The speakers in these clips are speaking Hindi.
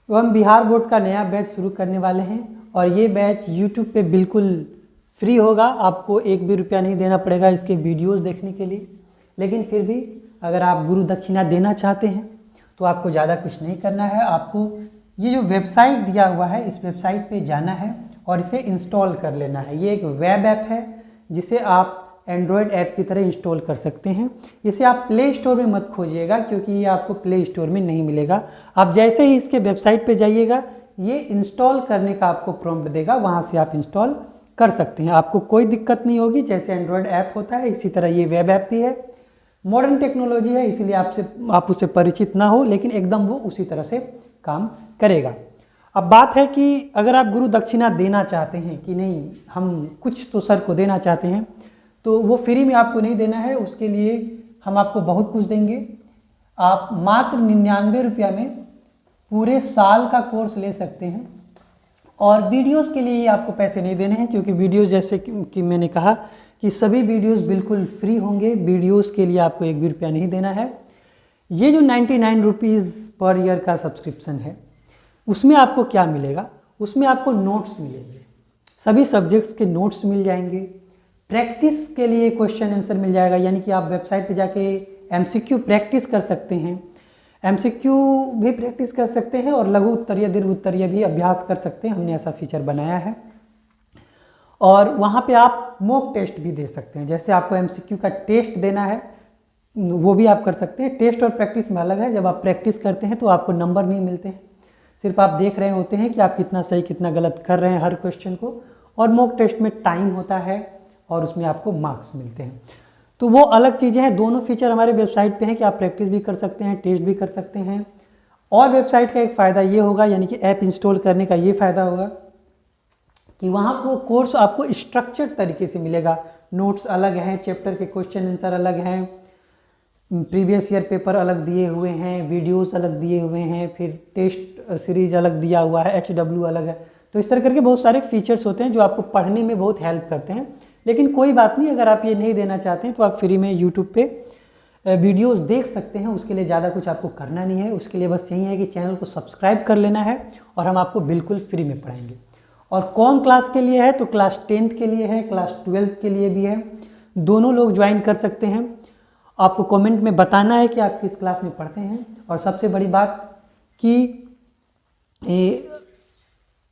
तो हम बिहार बोर्ड का नया बैच शुरू करने वाले हैं और ये बैच यूट्यूब पे बिल्कुल फ्री होगा। आपको एक भी रुपया नहीं देना पड़ेगा इसके वीडियोस देखने के लिए। लेकिन फिर भी अगर आप गुरु दक्षिणा देना चाहते हैं तो आपको ज़्यादा कुछ नहीं करना है। आपको ये जो वेबसाइट दिया हुआ है इस वेबसाइट पे जाना है और इसे इंस्टॉल कर लेना है। ये एक वेब ऐप है जिसे आप एंड्रॉयड ऐप की तरह इंस्टॉल कर सकते हैं। इसे आप प्ले स्टोर में मत खोजिएगा क्योंकि ये आपको प्ले स्टोर में नहीं मिलेगा। आप जैसे ही इसके वेबसाइट पे जाइएगा ये इंस्टॉल करने का आपको प्रॉम्प्ट देगा, वहाँ से आप इंस्टॉल कर सकते हैं। आपको कोई दिक्कत नहीं होगी। जैसे एंड्रॉयड ऐप होता है इसी तरह ये वेब ऐप भी है। मॉडर्न टेक्नोलॉजी है इसलिए आप उससे परिचित ना हो, लेकिन एकदम वो उसी तरह से काम करेगा। अब बात है कि अगर आप गुरु दक्षिणा देना चाहते हैं कि नहीं, हम कुछ तो सर को देना चाहते हैं, तो वो फ्री में आपको नहीं देना है। उसके लिए हम आपको बहुत कुछ देंगे। आप मात्र 99 रुपया में पूरे साल का कोर्स ले सकते हैं। और वीडियोस के लिए आपको पैसे नहीं देने हैं क्योंकि वीडियोस जैसे कि मैंने कहा कि सभी वीडियोस बिल्कुल फ्री होंगे। वीडियोस के लिए आपको एक भी रुपया नहीं देना है। ये जो 99 रुपीज़ पर ईयर का सब्सक्रिप्शन है उसमें आपको क्या मिलेगा? उसमें आपको नोट्स मिलेंगे, सभी सब्जेक्ट्स के नोट्स मिल जाएंगे। प्रैक्टिस के लिए क्वेश्चन आंसर मिल जाएगा, यानी कि आप वेबसाइट पे जाके एमसीक्यू प्रैक्टिस कर सकते हैं, एमसीक्यू भी प्रैक्टिस कर सकते हैं और लघु उत्तरीय दीर्घ उत्तरीय भी अभ्यास कर सकते हैं। हमने ऐसा फीचर बनाया है। और वहाँ पे आप मॉक टेस्ट भी दे सकते हैं। जैसे आपको एमसीक्यू का टेस्ट देना है वो भी आप कर सकते हैं। टेस्ट और प्रैक्टिस में अलग है। जब आप प्रैक्टिस करते हैं तो आपको नंबर नहीं मिलते हैं, सिर्फ आप देख रहे होते हैं कि आप कितना सही कितना गलत कर रहे हैं हर क्वेश्चन को। और मॉक टेस्ट में टाइम होता है और उसमें आपको मार्क्स मिलते हैं। तो वो अलग चीज़ें हैं। दोनों फीचर हमारे वेबसाइट पे हैं कि आप प्रैक्टिस भी कर सकते हैं, टेस्ट भी कर सकते हैं। और वेबसाइट का एक फ़ायदा ये होगा, यानी कि ऐप इंस्टॉल करने का ये फ़ायदा होगा कि वहाँ वो कोर्स आपको स्ट्रक्चर्ड तरीके से मिलेगा। नोट्स अलग हैं, चैप्टर के क्वेश्चन आंसर अलग हैं, प्रीवियस ईयर पेपर अलग दिए हुए हैं, वीडियोस अलग दिए हुए हैं, फिर टेस्ट सीरीज अलग दिया हुआ है, HW अलग है। तो इस तरह करके बहुत सारे फीचर्स होते हैं जो आपको पढ़ने में बहुत हेल्प करते हैं। लेकिन कोई बात नहीं, अगर आप ये नहीं देना चाहते हैं तो आप फ्री में यूट्यूब पे वीडियोस देख सकते हैं। उसके लिए ज़्यादा कुछ आपको करना नहीं है। उसके लिए बस यही है कि चैनल को सब्सक्राइब कर लेना है और हम आपको बिल्कुल फ्री में पढ़ाएंगे। और कौन क्लास के लिए है? तो क्लास 10th के लिए है, क्लास 12th के लिए भी है। दोनों लोग ज्वाइन कर सकते हैं। आपको कमेंट में बताना है कि आप किस क्लास में पढ़ते हैं। और सबसे बड़ी बात कि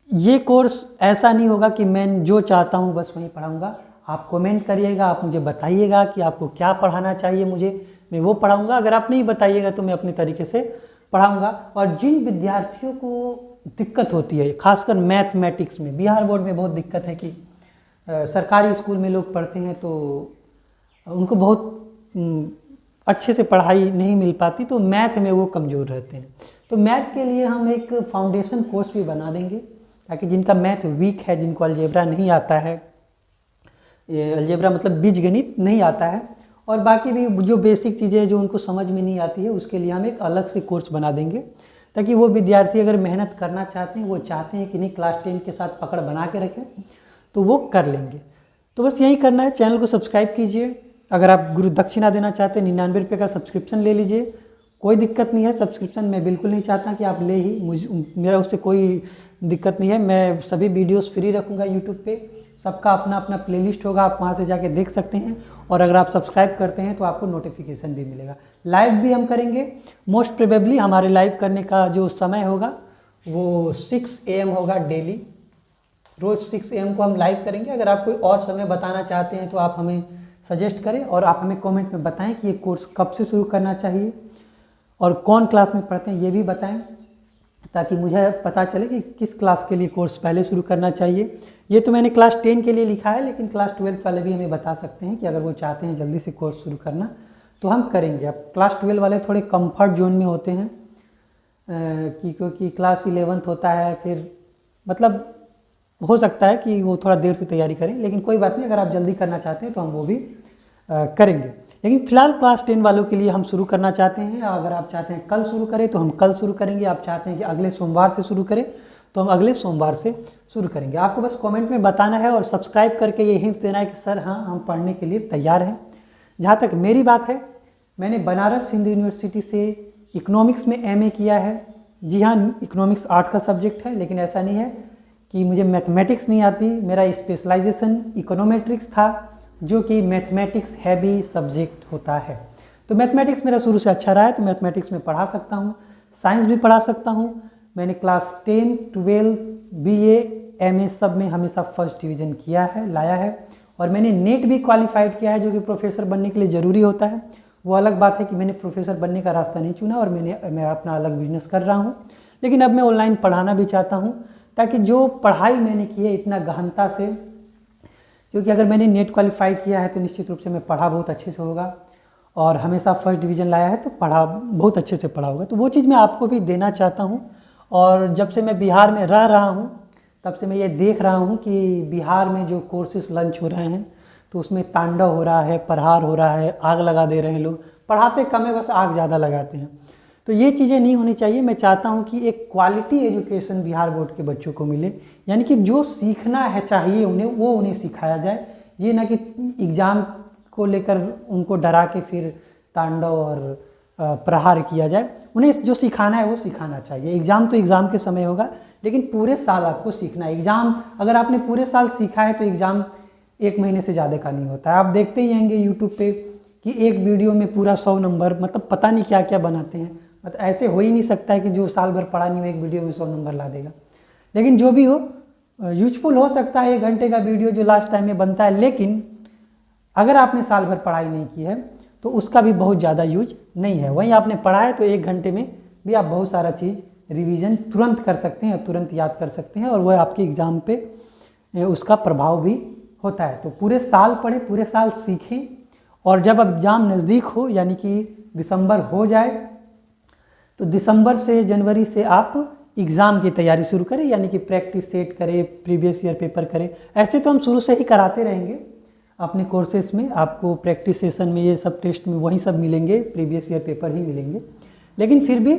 ये कोर्स ऐसा नहीं होगा कि मैं जो चाहता हूँ बस वहीं पढ़ाऊँगा। आप कमेंट करिएगा, आप मुझे बताइएगा कि आपको क्या पढ़ाना चाहिए मुझे, मैं वो पढ़ाऊँगा। अगर आप नहीं बताइएगा तो मैं अपने तरीके से पढ़ाऊँगा। और जिन विद्यार्थियों को दिक्कत होती है खासकर मैथमेटिक्स में, बिहार बोर्ड में बहुत दिक्कत है कि सरकारी स्कूल में लोग पढ़ते हैं तो उनको बहुत अच्छे से पढ़ाई नहीं मिल पाती, तो मैथ में वो कमज़ोर रहते हैं। तो मैथ के लिए हम एक फाउंडेशन कोर्स भी बना देंगे ताकि जिनका मैथ वीक है, जिनको अलजेब्रा नहीं आता है, अलजेब्रा मतलब बीजगणित नहीं आता है, और बाकी भी जो बेसिक चीज़ें जो उनको समझ में नहीं आती है उसके लिए हम एक अलग से कोर्स बना देंगे ताकि वो विद्यार्थी अगर मेहनत करना चाहते हैं, वो चाहते हैं कि नहीं क्लास 10 के साथ पकड़ बना के रखें, तो वो कर लेंगे। तो बस यही करना है। चैनल को सब्सक्राइब कीजिए। अगर आप गुरु दक्षिणा देना चाहते हैं 99 रुपये का सब्सक्रिप्शन ले लीजिए, कोई दिक्कत नहीं है। सब्सक्रिप्शन मैं बिल्कुल नहीं चाहता कि आप ले ही, मेरा उससे कोई दिक्कत नहीं है। मैं सभी वीडियोस फ्री रखूँगा यूट्यूब पे, सबका अपना अपना प्लेलिस्ट होगा, आप वहाँ से जाके देख सकते हैं। और अगर आप सब्सक्राइब करते हैं तो आपको नोटिफिकेशन भी मिलेगा। लाइव भी हम करेंगे। मोस्ट प्रोबेबली हमारे लाइव करने का जो समय होगा वो 6 AM होगा डेली। रोज़ 6 AM को हम लाइव करेंगे। अगर आप कोई और समय बताना चाहते हैं तो आप हमें सजेस्ट करें और आप हमें कमेंट में बताएं कि ये कोर्स कब से शुरू करना चाहिए और कौन क्लास में पढ़ते हैं ये भी बताएं, ताकि मुझे पता चले कि किस क्लास के लिए कोर्स पहले शुरू करना चाहिए। ये तो मैंने क्लास 10 के लिए लिखा है, लेकिन क्लास 12 वाले भी हमें बता सकते हैं कि अगर वो चाहते हैं जल्दी से कोर्स शुरू करना तो हम करेंगे। अब क्लास 12 वाले थोड़े कंफर्ट जोन में होते हैं क्योंकि क्लास 11th होता है, फिर मतलब हो सकता है कि वो थोड़ा देर से तैयारी करें, लेकिन कोई बात नहीं। अगर आप जल्दी करना चाहते हैं तो हम वो भी करेंगे। लेकिन फिलहाल क्लास 10 वालों के लिए हम शुरू करना चाहते हैं। अगर आप चाहते हैं कल शुरू करें तो हम कल शुरू करेंगे। आप चाहते हैं कि अगले सोमवार से शुरू करें तो हम अगले सोमवार से शुरू करेंगे। आपको बस कमेंट में बताना है और सब्सक्राइब करके ये हिंट देना है कि सर हाँ, हम पढ़ने के लिए तैयार हैं। जहाँ तक मेरी बात है, मैंने बनारस हिंदू यूनिवर्सिटी से इकोनॉमिक्स में MA किया है जी हाँ, इकोनॉमिक्स आर्ट्स का सब्जेक्ट है, लेकिन ऐसा नहीं है कि मुझे मैथमेटिक्स नहीं आती। मेरा स्पेशलाइजेशन इकोनोमेट्रिक्स था, जो कि मैथमेटिक्स हैवी सब्जेक्ट होता है। तो मैथमेटिक्स मेरा शुरू से अच्छा रहा है, तो मैथमेटिक्स में पढ़ा सकता हूँ, साइंस भी पढ़ा सकता हूँ। मैंने क्लास 10, 12, BA, MA सब में हमेशा फर्स्ट डिवीज़न किया है, लाया है। और मैंने नेट भी क्वालिफाइड किया है, जो कि प्रोफेसर बनने के लिए ज़रूरी होता है। वो अलग बात है कि मैंने प्रोफेसर बनने का रास्ता नहीं चुना और मैं अपना अलग बिजनेस कर रहा हूँ। लेकिन अब मैं ऑनलाइन पढ़ाना भी चाहता हूँ, ताकि जो पढ़ाई मैंने की है इतना गहनता से, क्योंकि अगर मैंने नेट क्वालिफाई किया है तो निश्चित रूप से मैं पढ़ा बहुत अच्छे से होगा, और हमेशा फर्स्ट डिवीज़न लाया है तो पढ़ा बहुत अच्छे से पढ़ा होगा। तो वो चीज़ मैं आपको भी देना चाहता हूँ। और जब से मैं बिहार में रह रहा हूँ, तब से मैं ये देख रहा हूँ कि बिहार में जो कोर्सेस लंच हो रहे हैं, तो उसमें तांडव हो रहा है, प्रहार हो रहा है, आग लगा दे रहे हैं लोग। पढ़ाते कम है, बस आग ज़्यादा लगाते हैं। तो ये चीज़ें नहीं होनी चाहिए। मैं चाहता हूँ कि एक क्वालिटी एजुकेशन बिहार बोर्ड के बच्चों को मिले, यानी कि जो सीखना है चाहिए उन्हें, वो उन्हें सिखाया जाए। ये ना कि एग्ज़ाम को लेकर उनको डरा के फिर तांडव और प्रहार किया जाए। उन्हें जो सिखाना है वो सिखाना चाहिए। एग्ज़ाम तो एग्ज़ाम के समय होगा, लेकिन पूरे साल आपको सीखना है। एग्ज़ाम अगर आपने पूरे साल सीखा है तो एग्ज़ाम 1 महीने से ज़्यादा का नहीं होता है। आप देखते ही होंगे यूट्यूब पे कि एक वीडियो में पूरा 100 नंबर, मतलब पता नहीं क्या क्या बनाते हैं। मतलब ऐसे हो ही नहीं सकता है कि जो साल भर पढ़ा नहीं हो एक वीडियो में 100 नंबर ला देगा। लेकिन जो भी हो, यूजफुल हो सकता है 1 घंटे का वीडियो जो लास्ट टाइम में बनता है। लेकिन अगर आपने साल भर पढ़ाई नहीं की है तो उसका भी बहुत ज़्यादा यूज नहीं है। वहीं आपने पढ़ा है तो 1 घंटे में भी आप बहुत सारा चीज़ रिवीजन तुरंत कर सकते हैं और तुरंत याद कर सकते हैं, और वह आपके एग्ज़ाम पे उसका प्रभाव भी होता है। तो पूरे साल पढ़ें, पूरे साल सीखें, और जब एग्ज़ाम नज़दीक हो, यानी कि दिसंबर हो जाए, तो दिसंबर से जनवरी से आप एग्ज़ाम की तैयारी शुरू करें, यानी कि प्रैक्टिस सेट करें, प्रीवियस ईयर पेपर करें। ऐसे तो हम शुरू से ही कराते रहेंगे अपने कोर्सेज में। आपको प्रैक्टिस सेशन में ये सब टेस्ट में वही सब मिलेंगे, प्रीवियस ईयर पेपर ही मिलेंगे। लेकिन फिर भी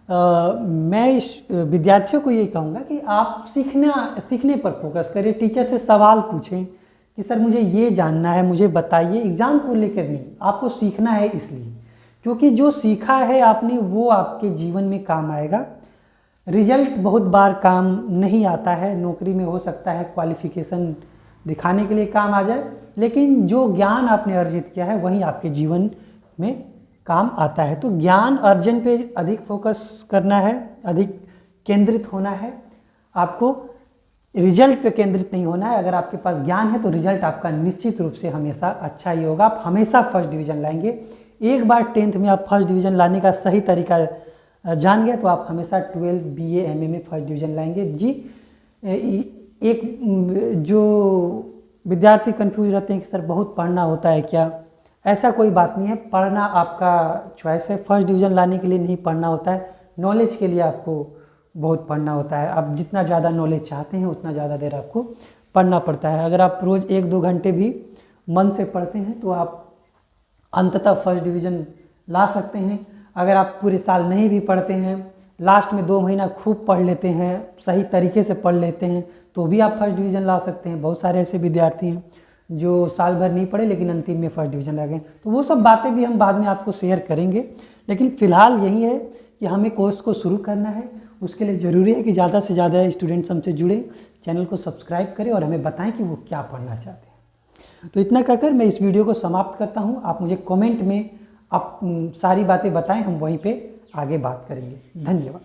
मैं इस विद्यार्थियों को ये कहूँगा कि आप सीखने पर फोकस करें। टीचर से सवाल पूछें कि सर मुझे ये जानना है, मुझे बताइए। एग्ज़ाम को लेकर नहीं, आपको सीखना है इसलिए, क्योंकि जो सीखा है आपने वो आपके जीवन में काम आएगा। रिजल्ट बहुत बार काम नहीं आता है। नौकरी में हो सकता है क्वालिफिकेशन दिखाने के लिए काम आ जाए, लेकिन जो ज्ञान आपने अर्जित किया है वही आपके जीवन में काम आता है। तो ज्ञान अर्जन पे अधिक फोकस करना है, अधिक केंद्रित होना है। आपको रिजल्ट पे केंद्रित नहीं होना है। अगर आपके पास ज्ञान है तो रिजल्ट आपका निश्चित रूप से हमेशा अच्छा ही होगा। आप हमेशा फर्स्ट डिवीज़न लाएंगे। एक बार 10th में आप फर्स्ट डिवीज़न लाने का सही तरीका जान गए तो आप हमेशा 12 BA MA में फर्स्ट डिवीज़न लाएंगे। जी, एक जो विद्यार्थी कंफ्यूज रहते हैं कि सर बहुत पढ़ना होता है क्या, ऐसा कोई बात नहीं है। पढ़ना आपका चॉइस है। फर्स्ट डिवीज़न लाने के लिए नहीं पढ़ना होता है, नॉलेज के लिए आपको बहुत पढ़ना होता है। आप जितना ज़्यादा नॉलेज चाहते हैं उतना ज़्यादा देर आपको पढ़ना पड़ता है। अगर आप रोज़ 1-2 घंटे भी मन से पढ़ते हैं तो आप अंततः फर्स्ट डिवीज़न ला सकते हैं। अगर आप पूरे साल नहीं भी पढ़ते हैं, लास्ट में 2 महीना खूब पढ़ लेते हैं, सही तरीके से पढ़ लेते हैं, तो भी आप फर्स्ट डिवीज़न ला सकते हैं। बहुत सारे ऐसे विद्यार्थी हैं जो साल भर नहीं पढ़े लेकिन अंतिम में फर्स्ट डिवीज़न ला गए। तो वो सब बातें भी हम बाद में आपको शेयर करेंगे। लेकिन फ़िलहाल यही है कि हमें कोर्स को शुरू करना है। उसके लिए ज़रूरी है कि ज़्यादा से ज़्यादा स्टूडेंट्स हमसे जुड़े, चैनल को सब्सक्राइब करें और हमें बताएं कि वो क्या पढ़ना चाहते हैं। तो इतना कहकर मैं इस वीडियो को समाप्त करता हूँ। आप मुझे कमेंट में आप सारी बातें बताएं, हम वहीं पे आगे बात करेंगे। धन्यवाद।